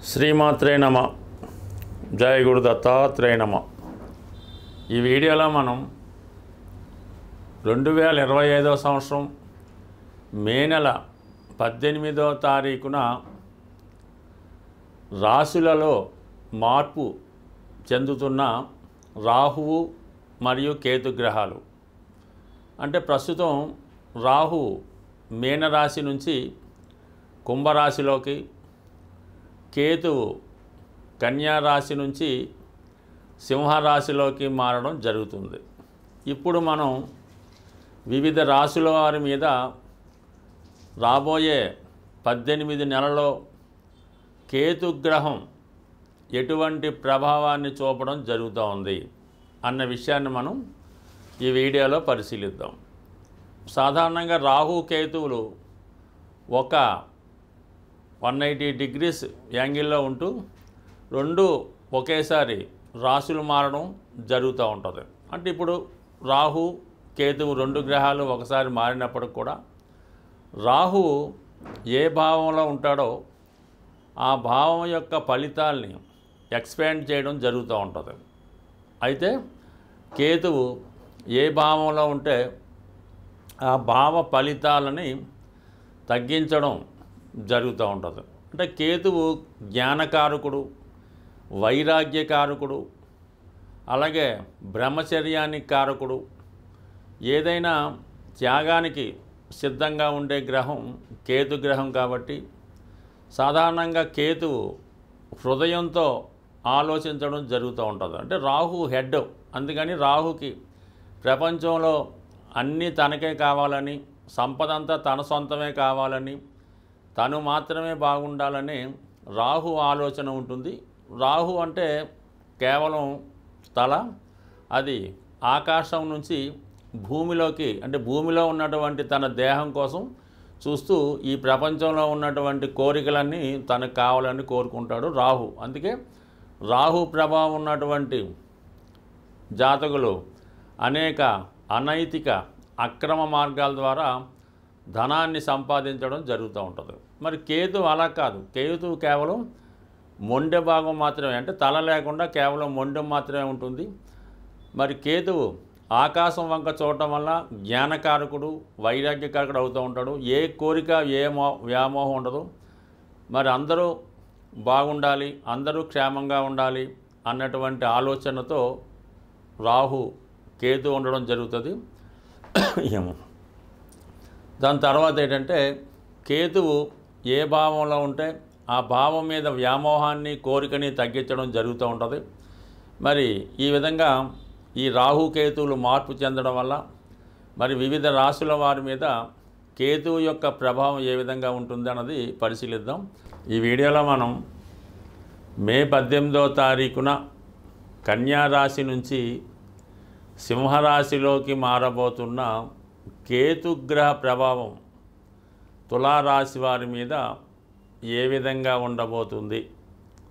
శ్రీమాత్రే నమ. జయ గురు దత్తాత్రేయ నమ. ఈ వీడియోలో మనం 2025 సంవత్సరం మే నెల 18వ తారీఖున రాశులలో మార్పు చెందుతున్న రాహువు మరియు కేతు గ్రహాలు. అంటే ప్రస్తుతం రాహు మీనరాశి నుంచి కుంభరాశిలోకి, కేతువు కన్యారాశి నుంచి సింహరాశిలోకి మారడం జరుగుతుంది. ఇప్పుడు మనం వివిధ రాశుల వారి మీద రాబోయే 18 నెలల్లో కేతుగ్రహం ఎటువంటి ప్రభావాన్ని చూపడం జరుగుతూ ఉంది అన్న విషయాన్ని మనం ఈ వీడియోలో పరిశీలిద్దాం. సాధారణంగా రాహు కేతువులు ఒక 180 degrees యాంగిల్లో ఉంటూ రెండు ఒకేసారి రాశులు మారడం జరుగుతూ ఉంటుంది. అంటే ఇప్పుడు రాహు కేతువు రెండు గ్రహాలు ఒకసారి మారినప్పటికి కూడా రాహు ఏ భావంలో ఉంటాడో ఆ భావం యొక్క ఫలితాల్ని ఎక్స్పాండ్ చేయడం జరుగుతూ ఉంటుంది. అయితే కేతువు ఏ భావంలో ఉంటే ఆ భావ ఫలితాలని తగ్గించడం జరుగుతూ ఉంటుంది. అంటే కేతువు జ్ఞానకారకుడు, వైరాగ్యకారకుడు, అలాగే బ్రహ్మచర్యానికి కారకుడు. ఏదైనా త్యాగానికి సిద్ధంగా ఉండే గ్రహం కేతు గ్రహం కాబట్టి సాధారణంగా కేతువు హృదయంతో ఆలోచించడం జరుగుతూ ఉంటుంది. అంటే రాహు హెడ్, అందుకని రాహుకి ప్రపంచంలో అన్నీ తనకే కావాలని, సంపదంతా తన సొంతమే కావాలని, తను మాత్రమే బాగుండాలని రాహు ఆలోచన ఉంటుంది. రాహు అంటే కేవలం తల, అది ఆకాశం నుంచి భూమిలోకి, అంటే భూమిలో ఉన్నటువంటి తన దేహం కోసం చూస్తూ ఈ ప్రపంచంలో ఉన్నటువంటి కోరికలన్నీ తనకు కావాలని కోరుకుంటాడు రాహు. అందుకే రాహు ప్రభావం ఉన్నటువంటి జాతకులు అనేక అనైతిక అక్రమ మార్గాల ద్వారా ధనాన్ని సంపాదించడం జరుగుతూ ఉంటుంది. మరి కేతు అలా కాదు. కేతు కేవలం మొండె భాగం మాత్రమే, అంటే తల లేకుండా కేవలం మొండెం మాత్రమే ఉంటుంది. మరి కేతువు ఆకాశం వంక చూడటం వల్ల జ్ఞానకారకుడు, వైరాగ్యకారకుడు అవుతూ ఉంటాడు. ఏ కోరిక, వ్యామోహం ఉండదు. మరి అందరూ బాగుండాలి, అందరూ క్షేమంగా ఉండాలి అన్నటువంటి ఆలోచనతో రాహు కేతు ఉండడం జరుగుతుంది. దాని తర్వాత ఏంటంటే కేతువు ఏ భావంలో ఉంటే ఆ భావం మీద వ్యామోహాన్ని, కోరికని తగ్గించడం జరుగుతూ ఉంటుంది. మరి ఈ విధంగా ఈ రాహుకేతువులు మార్పు చెందడం వల్ల మరి వివిధ రాశుల వారి మీద కేతువు యొక్క ప్రభావం ఏ విధంగా ఉంటుంది అన్నది పరిశీలిద్దాం. ఈ వీడియోలో మనం మే 18వ తారీఖున కన్యారాశి నుంచి సింహరాశిలోకి మారబోతున్న కేతుగ్రహ ప్రభావం తులారాశి వారి మీద ఏ విధంగా ఉండబోతుంది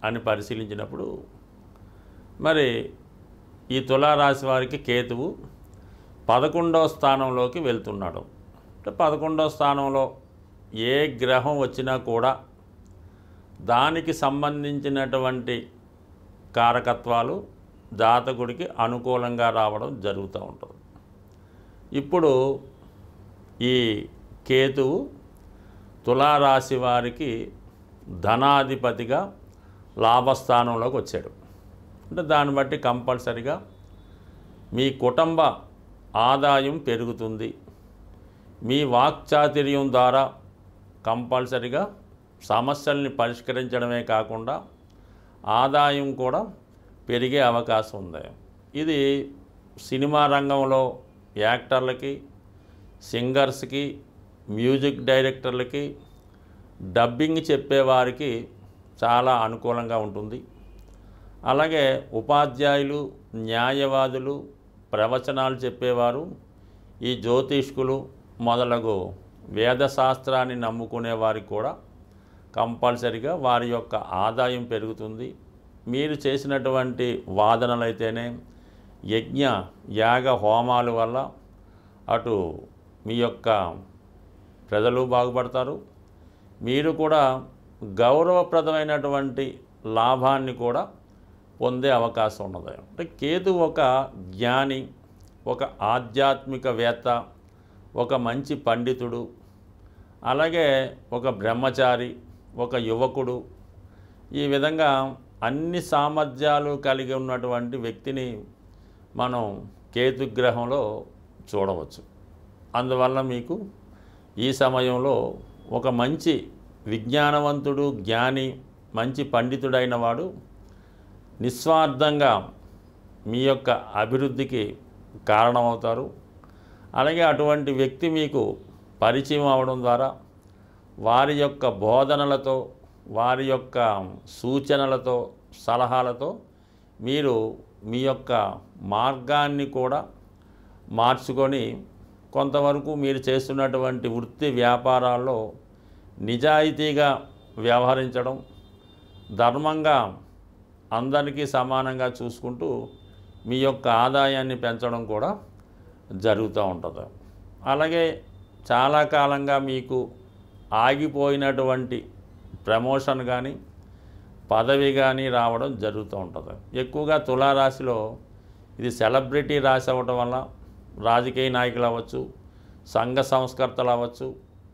అని పరిశీలించినప్పుడు మరి ఈ తులారాశి వారికి కేతువు 11వ స్థానంలోకి వెళ్తున్నాడు. అంటే 11వ స్థానంలో ఏ గ్రహం వచ్చినా కూడా దానికి సంబంధించినటువంటి కారకత్వాలు జాతకుడికి అనుకూలంగా రావడం జరుగుతూ ఉంటుంది. ఇప్పుడు ఈ కేతువు తులారాశి వారికి ధనాధిపతిగా లాభస్థానంలోకి వచ్చాడు. అంటే దాన్ని బట్టి కంపల్సరిగా మీ కుటుంబ ఆదాయం పెరుగుతుంది. మీ వాక్చాతుర్యం ద్వారా కంపల్సరిగా సమస్యల్ని పరిష్కరించడమే కాకుండా ఆదాయం కూడా పెరిగే అవకాశం ఉంది. ఇది సినిమా రంగంలో యాక్టర్లకి, సింగర్స్కి, మ్యూజిక్ డైరెక్టర్లకి, డబ్బింగ్ చెప్పేవారికి చాలా అనుకూలంగా ఉంటుంది. అలాగే ఉపాధ్యాయులు, న్యాయవాదులు, ప్రవచనాలు చెప్పేవారు, ఈ జ్యోతిష్కులు మొదలగు వేదశాస్త్రాన్ని నమ్ముకునే వారికి కూడా కంపల్సరిగా వారి యొక్క ఆదాయం పెరుగుతుంది. మీరు చేసినటువంటి వాదనలైతేనే, యజ్ఞ యాగ హోమాల వల్ల అటు మీ యొక్క ప్రజలు బాగుపడతారు, మీరు కూడా గౌరవప్రదమైనటువంటి లాభాన్ని కూడా పొందే అవకాశం ఉన్నది. అంటే కేతు ఒక జ్ఞాని, ఒక ఆధ్యాత్మికవేత్త, ఒక మంచి పండితుడు, అలాగే ఒక బ్రహ్మచారి, ఒక యువకుడు, ఈ విధంగా అన్ని సామర్థ్యాలు కలిగి ఉన్నటువంటి వ్యక్తిని మనం కేతుగ్రహంలో చూడవచ్చు. అందువల్ల మీకు ఈ సమయంలో ఒక మంచి విజ్ఞానవంతుడు, జ్ఞాని, మంచి పండితుడైన వాడు నిస్వార్థంగా మీ యొక్క అభివృద్ధికి కారణమవుతారు. అలాగే అటువంటి వ్యక్తి మీకు పరిచయం అవడం ద్వారా వారి యొక్క బోధనలతో, వారి యొక్క సూచనలతో, సలహాలతో మీరు మీ యొక్క మార్గాన్ని కూడా మార్చుకొని కొంతవరకు మీరు చేస్తున్నటువంటి వృత్తి వ్యాపారాల్లో నిజాయితీగా వ్యవహరించడం, ధర్మంగా అందరికీ సమానంగా చూసుకుంటూ మీ యొక్క ఆదాయాన్ని పెంచడం కూడా జరుగుతూ ఉంటుంది. అలాగే చాలా కాలంగా మీకు ఆగిపోయినటువంటి ప్రమోషన్ కానీ పదవి కానీ రావడం జరుగుతూ ఉంటుంది. ఎక్కువగా తులారాశిలో ఇది సెలబ్రిటీ రాశి అవ్వటం వల్ల రాజకీయ నాయకులు అవ్వచ్చు, సంఘ సంస్కర్తలు అవ్వచ్చు,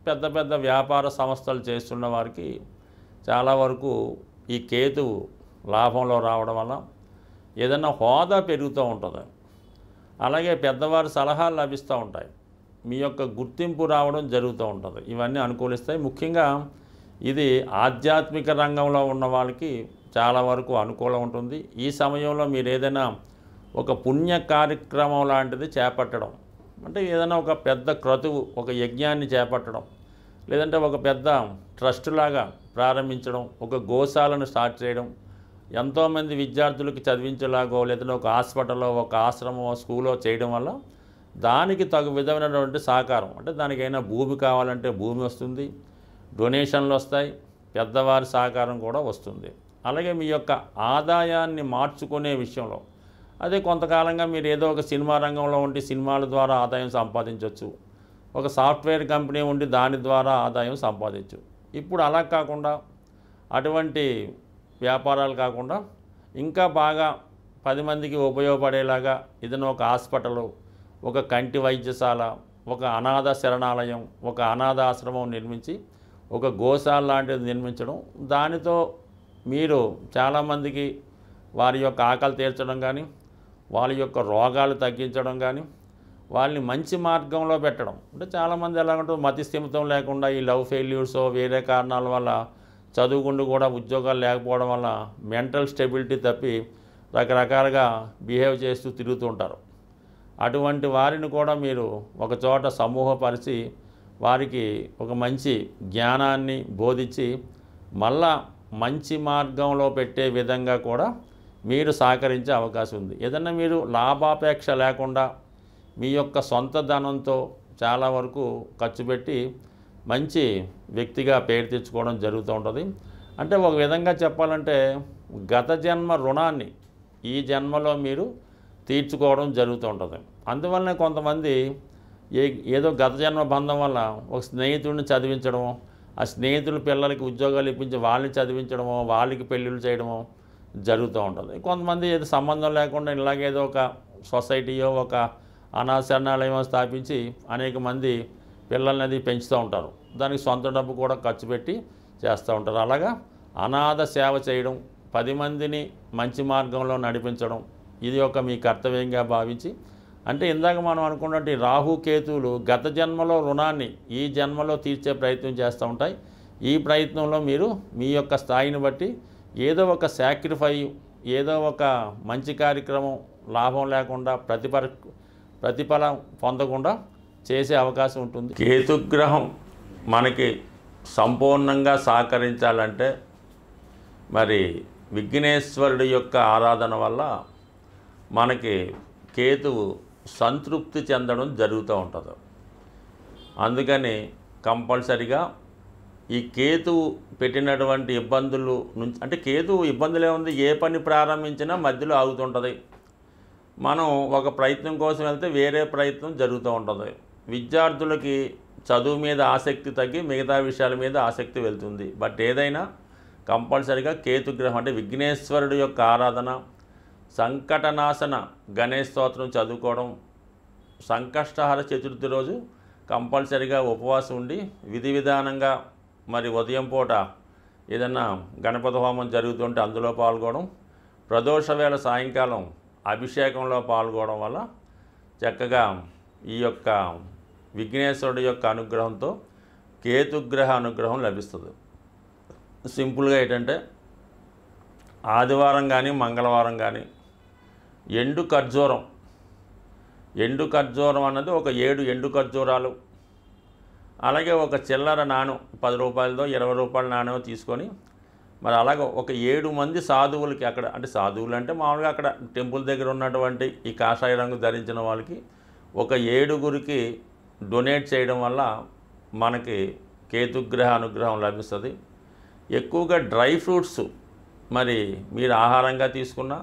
పెద్ద పెద్ద వ్యాపార సంస్థలు చేస్తున్న వారికి చాలా వరకు ఈ కేతువు లాభంలో రావడం వల్ల ఏదైనా హోదా పెరుగుతూ ఉంటుంది. అలాగే పెద్దవారి సలహాలు లభిస్తూ ఉంటాయి. మీ యొక్క గుర్తింపు రావడం జరుగుతూ ఉంటుంది. ఇవన్నీ అనుకూలిస్తాయి. ముఖ్యంగా ఇది ఆధ్యాత్మిక రంగంలో ఉన్న వాళ్ళకి చాలా వరకు అనుకూలం ఉంటుంది. ఈ సమయంలో మీరు ఏదైనా ఒక పుణ్య కార్యక్రమం లాంటిది చేపట్టడం, అంటే ఏదైనా ఒక పెద్ద క్రతువు, ఒక యజ్ఞాన్ని చేపట్టడం, లేదంటే ఒక పెద్ద ట్రస్ట్ లాగా ప్రారంభించడం, ఒక గోశాలను స్టార్ట్ చేయడం, ఎంతోమంది విద్యార్థులకి చదివించేలాగో, లేదంటే ఒక హాస్పిటల్లో, ఒక ఆశ్రమం, స్కూల్లో చేయడం వల్ల దానికి తగు విధమైనటువంటి సహకారం, అంటే దానికైనా భూమి కావాలంటే భూమి వస్తుంది, డొనేషన్లు వస్తాయి, పెద్దవారి సహకారం కూడా వస్తుంది. అలాగే మీ యొక్క ఆదాయాన్ని మార్చుకునే విషయంలో, అదే కొంతకాలంగా మీరు ఏదో ఒక సినిమా రంగంలో ఉండి సినిమాల ద్వారా ఆదాయం సంపాదించవచ్చు, ఒక సాఫ్ట్వేర్ కంపెనీ ఉండి దాని ద్వారా ఆదాయం సంపాదించు. ఇప్పుడు అలా కాకుండా, అటువంటి వ్యాపారాలు కాకుండా ఇంకా బాగా 10 మందికి ఉపయోగపడేలాగా ఏదైనా ఒక హాస్పిటల్, ఒక కంటి వైద్యశాల, ఒక అనాథ శరణాలయం, ఒక అనాథ ఆశ్రమం నిర్మించి ఒక గోశాల లాంటిది నిర్మించడం, దానితో మీరు చాలామందికి వారి యొక్క ఆకలి తీర్చడం కానీ, వాళ్ళ యొక్క రోగాలు తగ్గించడం కానీ, వాళ్ళని మంచి మార్గంలో పెట్టడం. అంటే చాలామంది ఎలాగంటే మతి స్థిమితం లేకుండా ఈ లవ్ ఫెయిల్యూర్స్ వేరే కారణాల వల్ల చదువుకుంటూ కూడా ఉద్యోగాలు లేకపోవడం వల్ల మెంటల్ స్టెబిలిటీ తప్పి రకరకాలుగా బిహేవ్ చేస్తూ తిరుగుతూ ఉంటారు. అటువంటి వారిని కూడా మీరు ఒక చోట సమూహపరిచి వారికి ఒక మంచి జ్ఞానాన్ని బోధించి మళ్ళా మంచి మార్గంలో పెట్టే విధంగా కూడా మీరు సహకరించే అవకాశం ఉంది. ఏదన్నా మీరు లాభాపేక్ష లేకుండా మీ యొక్క సొంత ధనంతో చాలా వరకు ఖర్చు పెట్టి మంచి వ్యక్తిగా పేరు తెచ్చుకోవడం జరుగుతూ ఉంటుంది. అంటే ఒక విధంగా చెప్పాలంటే గత జన్మ రుణాన్ని ఈ జన్మలో మీరు తీర్చుకోవడం జరుగుతూ ఉంటుంది. అందువల్లనే కొంతమంది ఏదో గత జన్మ బంధం వల్ల ఒక స్నేహితుడిని చదివించడము, ఆ స్నేహితుల పిల్లలకి ఉద్యోగాలు ఇప్పించి వాళ్ళని చదివించడమో, వాళ్ళకి పెళ్ళిళ్ళు చేయడమో జరుగుతూ ఉంటుంది. కొంతమంది ఏదో సంబంధం లేకుండా ఇలాగేదో ఒక సొసైటీయో, ఒక అనాథ శరణాలయం స్థాపించి అనేక మంది పిల్లల్ని అది పెంచుతూ ఉంటారు. దానికి సొంత డబ్బు కూడా ఖర్చు పెట్టి చేస్తూ ఉంటారు. అలాగా అనాథ సేవ చేయడం, 10 మందిని మంచి మార్గంలో నడిపించడం, ఇది ఒక మీ కర్తవ్యంగా భావించి, అంటే ఇందాక మనం అనుకున్నట్టు రాహు కేతువులు గత జన్మలో రుణాన్ని ఈ జన్మలో తీర్చే ప్రయత్నం చేస్తూ ఉంటాయి. ఈ ప్రయత్నంలో మీరు మీ యొక్క స్థాయిని బట్టి ఏదో ఒక సాక్రిఫై, ఏదో ఒక మంచి కార్యక్రమం లాభం లేకుండా ప్రతిఫలం పొందకుండా చేసే అవకాశం ఉంటుంది. కేతుగ్రహం మనకి సంపూర్ణంగా సహకరించాలంటే మరి విఘ్నేశ్వరుడి యొక్క ఆరాధన వల్ల మనకి కేతువు సంతృప్తి చెందడం జరుగుతూ ఉంటుంది. అందుకని కంపల్సరిగా ఈ కేతువు పెట్టినటువంటి ఇబ్బందులు నుంచి, అంటే కేతువు ఇబ్బందులే ఉంది, ఏ పని ప్రారంభించినా మధ్యలో ఆగుతుంటుంది. మనం ఒక ప్రయత్నం కోసం వెళ్తే వేరే ప్రయత్నం జరుగుతూ ఉంటుంది. విద్యార్థులకి చదువు మీద ఆసక్తి తగ్గి మిగతా విషయాల మీద ఆసక్తి వెళ్తుంది. బట్ ఏదైనా కంపల్సరిగా కేతుగ్రహం అంటే విఘ్నేశ్వరుడు యొక్క ఆరాధన, సంకటనాశన గణేష్ స్తోత్రం చదువుకోవడం, సంకష్టహర చతుర్థి రోజు కంపల్సరిగా ఉపవాసం ఉండి విధి విధానంగా మరి ఉదయం పూట ఏదన్నా గణపతి హోమం జరుగుతుంటే అందులో పాల్గొనడం, ప్రదోష వేళ సాయంకాలం అభిషేకంలో పాల్గొనడం వల్ల చక్కగా ఈ యొక్క విఘ్నేశ్వరుడు యొక్క అనుగ్రహంతో కేతుగ్రహ అనుగ్రహం లభిస్తుంది. సింపుల్గా ఏంటంటే ఆదివారం కానీ మంగళవారం కానీ ఎండు ఖర్జూరం అన్నది ఒక 7 ఎండు ఖర్జూరాలు, అలాగే ఒక చిల్లర నాణం 10 రూపాయలదో 20 రూపాయల నాణ్యం తీసుకొని మరి అలాగే ఒక 7 మంది సాధువులకి అక్కడ, అంటే సాధువులు అంటే మామూలుగా అక్కడ టెంపుల్ దగ్గర ఉన్నటువంటి ఈ కాషాయ రంగు ధరించిన వాళ్ళకి ఒక 7గురికి డొనేట్ చేయడం వల్ల మనకి కేతుగ్రహ అనుగ్రహం లభిస్తుంది. ఎక్కువగా డ్రై ఫ్రూట్స్ మరి మీరు ఆహారంగా తీసుకున్నా,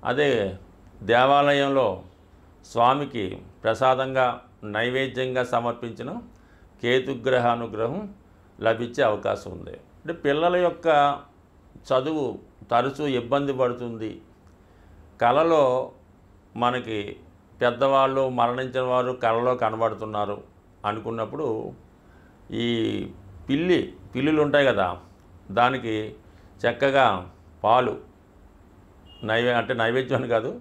అదే దేవాలయంలో స్వామికి ప్రసాదంగా నైవేద్యంగా సమర్పించిన కేతుగ్రహ అనుగ్రహం లభించే అవకాశం ఉంది. అంటే పిల్లల యొక్క చదువు తరచూ ఇబ్బంది పడుతుంది, కలలో మనకి పెద్దవాళ్ళు మరణించిన వారు కలలో కనబడుతున్నారు అనుకున్నప్పుడు ఈ పిల్లులు ఉంటాయి కదా, దానికి చక్కగా పాలు నైవేద్యం అని కాదు,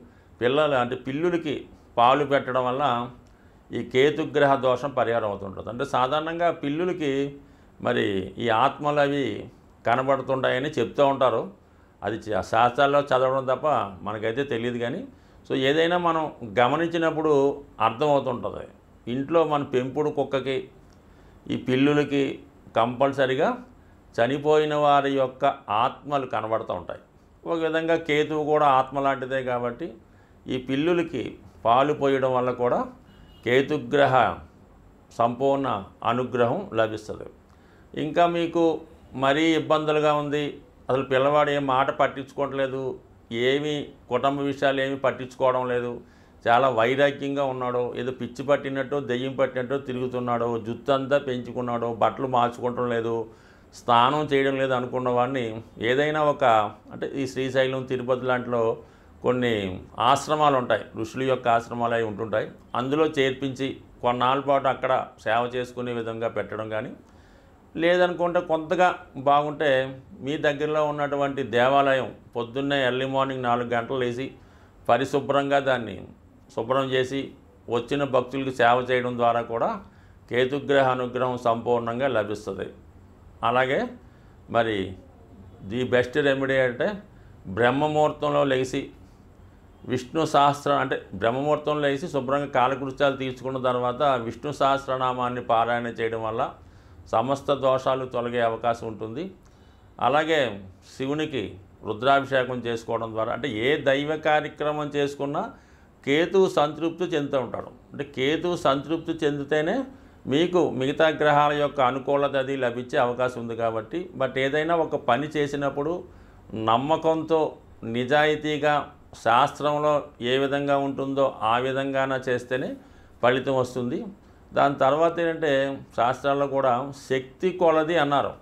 పిల్లులకి పాలు పెట్టడం వల్ల ఈ కేతుగ్రహ దోషం పరిహారం అవుతుంటుంది. అంటే సాధారణంగా పిల్లులకి మరి ఈ ఆత్మలు అవి కనబడుతుంటాయని చెప్తూ ఉంటారు. అది శాస్త్రాల్లో చదవడం తప్ప మనకైతే తెలియదు. కానీ సో ఏదైనా మనం గమనించినప్పుడు అర్థమవుతుంటుంది. ఇంట్లో మన పెంపుడు కుక్కకి ఈ పిల్లులకి కంపల్సరిగా చనిపోయిన వారి యొక్క ఆత్మలు కనబడుతూ ఉంటాయి. ఒక విధంగా కేతువు కూడా ఆత్మ లాంటిదే కాబట్టి ఈ పిల్లులకి పాలు పోయడం వల్ల కూడా కేతుగ్రహ సంపూర్ణ అనుగ్రహం లభిస్తుంది. ఇంకా మీకు మరీ ఇబ్బందులుగా ఉంది, అసలు పిల్లవాడు ఏం మాట పట్టించుకోవట్లేదు, ఏమీ కుటుంబ విషయాలు ఏమీ పట్టించుకోవడం లేదు, చాలా వైరాగ్యంగా ఉన్నాడో, ఏదో పిచ్చి పట్టినట్టు దెయ్యం పట్టినట్టు తిరుగుతున్నాడో, జుత్తు అంతా పెంచుకున్నాడో, బట్టలు మార్చుకోవటం లేదు, స్నానం చేయడం లేదు అనుకున్న వాడిని ఏదైనా ఒక అంటే ఈ శ్రీశైలం తిరుపతి లాంటిలో కొన్ని ఆశ్రమాలు ఉంటాయి, ఋషుల యొక్క ఆశ్రమాలు అవి ఉంటుంటాయి, అందులో చేర్పించి కొన్నాళ్ళ పాటు అక్కడ సేవ చేసుకునే విధంగా పెట్టడం కానీ, లేదనుకుంటే కొంతగా బాగుంటే మీ దగ్గరలో ఉన్నటువంటి దేవాలయం పొద్దున్నే ఎర్లీ మార్నింగ్ 4 గంటలు లేచి పరిశుభ్రంగా దాన్ని శుభ్రం చేసి వచ్చిన భక్తులకు సేవ చేయడం ద్వారా కూడా కేతుగ్రహ అనుగ్రహం సంపూర్ణంగా లభిస్తుంది. అలాగే మరి ది బెస్ట్ రెమెడీ అంటే బ్రహ్మముహూర్తంలో లేచి విష్ణు సహస్ర అంటే బ్రహ్మముహూర్తంలో లేచి శుభ్రంగా కాలకృత్యాలు తీర్చుకున్న తర్వాత విష్ణు సహస్రనామాన్ని పారాయణ చేయడం వల్ల సమస్త దోషాలు తొలగే అవకాశం ఉంటుంది. అలాగే శివునికి రుద్రాభిషేకం చేసుకోవడం ద్వారా, అంటే ఏ దైవ కార్యక్రమం చేసుకున్నా కేతువు సంతృప్తి చెందుతూ ఉంటాడు. అంటే కేతువు సంతృప్తి చెందితేనే మీకు మిగతా గ్రహాల యొక్క అనుకూలత అది లభించే అవకాశం ఉంది కాబట్టి, బట్ ఏదైనా ఒక పని చేసినప్పుడు నమ్మకంతో నిజాయితీగా శాస్త్రంలో ఏ విధంగా ఉంటుందో ఆ విధంగానే చేస్తేనే ఫలితం వస్తుంది. దాని తర్వాత ఏంటంటే శాస్త్రాల్లో కూడా శక్తి కొలది అన్నారు.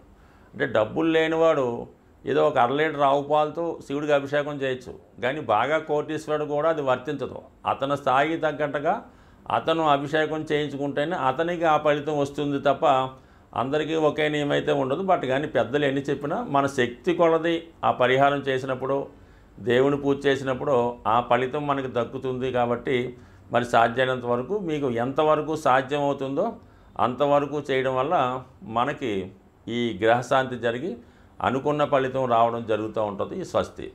అంటే డబ్బులు లేనివాడు ఏదో ఒక 1/2 లీటర్ ఆవు పాలతో శివుడికి అభిషేకం చేయొచ్చు, కానీ బాగా కోటీశ్వరుడు కూడా అది వర్తించదు. అతని స్థాయికి తగ్గట్టుగా అతను అభిషేకం చేయించుకుంటేనే అతనికి ఆ ఫలితం వస్తుంది తప్ప అందరికీ ఒకే నియమైతే ఉండదు. బట్ కానీ పెద్దలు ఎన్ని చెప్పినా మన శక్తి కొలది ఆ పరిహారం చేసినప్పుడు, దేవుని పూజ చేసినప్పుడు ఆ ఫలితం మనకు దక్కుతుంది. కాబట్టి మరి సాధ్యమైనంత వరకు మీకు ఎంతవరకు సాధ్యమవుతుందో అంతవరకు చేయడం వల్ల మనకి ఈ గ్రహశాంతి జరిగి అనుకున్న ఫలితం రావడం జరుగుతూ ఉంటుంది. స్వస్తి.